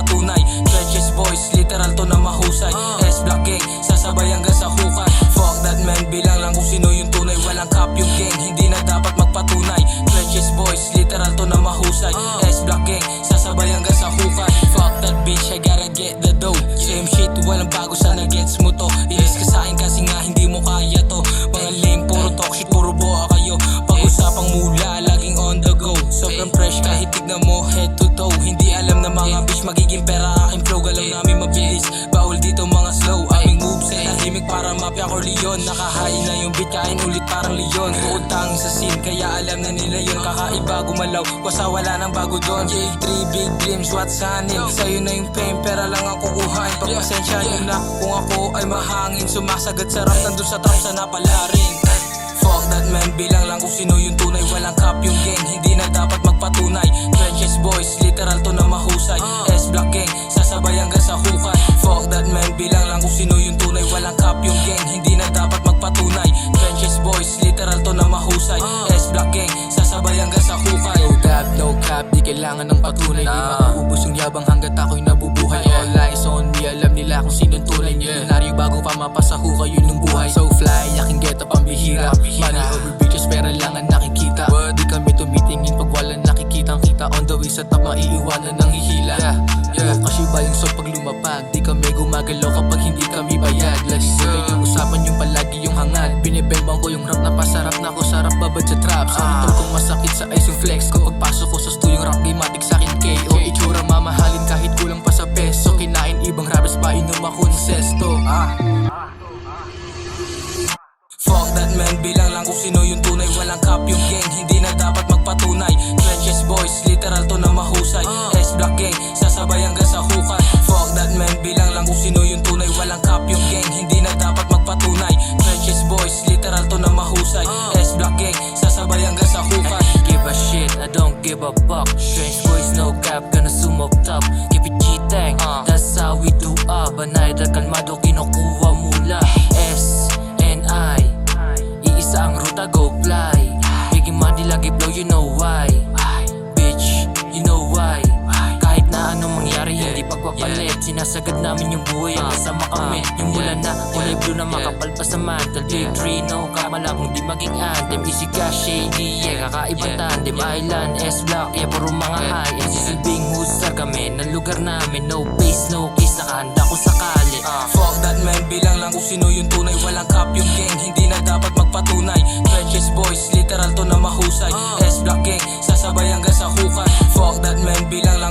magpatunay. Trenches boys, literal to na mahusay. S-Block gang, sasabay hanggang sa hukay. Fuck that man, bilang lang kung sino yung tunay. Walang cap yung gang, hindi na dapat magpatunay. Trenches boys, literal to na mahusay. S-Block gang, sasabay hanggang sa hukay. Fuck that bitch, I gotta get the dough. Same shit, walang bago, sana gets mo to. Inis ka sa'kin kasi nga hindi mo kaya to. Mga lame, puro talk shit, puro boa kayo. Pag-usapang mula, laging on the go. Sobrang fresh kahit tignan mo head to toe. Hindi alam na mga bitch magiging pera aking flow. Galaw namin mabilis, bawal dito mga slow. Aming moveset, tahimik para mafia Corleone. Nakahain na yung beat, kain ulit parang leon. Tuod tanging sa scene, kaya alam na nila yun. Kakaiba gumalaw, basta wala nang bago doon. J3 big dreams, what's hanin? Sa'yo na yung fame, pera lang ang kukuhain. Pagpasensya nyo na kung ako ay mahangin. Sumasagat sa rap, nandun sa top, sana pala rin. Fuck that man, bilang lang kung sino yung tunay. Walang cap yung gang, hindi na dapat magpatunay. Trenches boys, literal to na mahusay. S-Block gang, sasabay hanggang sa hukay. Fuck that man, bilang lang kung sino yung tunay. Walang cap yung gang, hindi na dapat magpatunay. Trenches boys, literal to na mahusay. S-Block gang, sasabay hanggang sa hukay. No cap, di kailangan ng patunay. Di mauubos yung yabang hanggat ako'y nabubuhay. All eyes on me, alam nila kung sinong tunay. Milyonaryo bago pa mapasahukay, yun yung buhay. So fly, aking get up ang bihira. Money over bitches, pera lang ang nakikita. Di kami tumitingin pag walang nakikitang kita. On the way sa top, maiiwanan ng hihila. Kasi ba yung pag lumapag, di kami gumagalaw kapag hindi kami bayad. Lagi sila yung usapan, yung palagi yung hangad. Binibembang ko yung rap na pasarap na ako sarap babad sa trap. Sa motor kong masakit sa ice yung flex ko. Pagpasok ko sa studio yung rap game matik sa'kin KO. Itsura mamahalin kahit kulang pa sa peso. Kinain ibang rappers pa inom ako ng sesto. Fuck that man, bilang lang kung sino yung tunay. Walang cap yung gang, hindi na dapat magpatunay. Trenches boys, literal to na mahusay. S-Block gang, sasabay hanggang sa hukay. Fuck that man, bilang lang kung sino yung tunay. Walang cap yung gang, hindi na dapat magpatunay. Trenches boys, literal to na mahusay. S-Block gang, sasabay hanggang sa hukay. Give a shit, I don't give a fuck. Strange boys, no cap, gonna zoom up top. Keep it G-Tang, that's how we do Banay dal kalmado, kinukuha mula S-N-I. Iisa ang ruta, go fly. Biggie money, lagi blow, you know why. Bitch, you know why. Kahit na anong mangyari, hindi pagpapalit. Sinasagad namin yung buhay, ang kasama kami. Yung mula na, kulay blue na makapal pa sa mantle. Big 3, no kamala kung di maging anthem. Easy cash, shady, yeah, kakaibang tandem. Island, S-Block, yeah, puro mga high. Silbing husar kami, ng lugar namin. No face, no case, nakahanda ko sakali. Fuck that man, bilang lang kung sino yung tunay. Walang cap yung gang, hindi na dapat magpatunay. Trenches boys, literal to na mahusay. S-Block gang, sasabay hanggang sa hukay. Fuck that man, bilang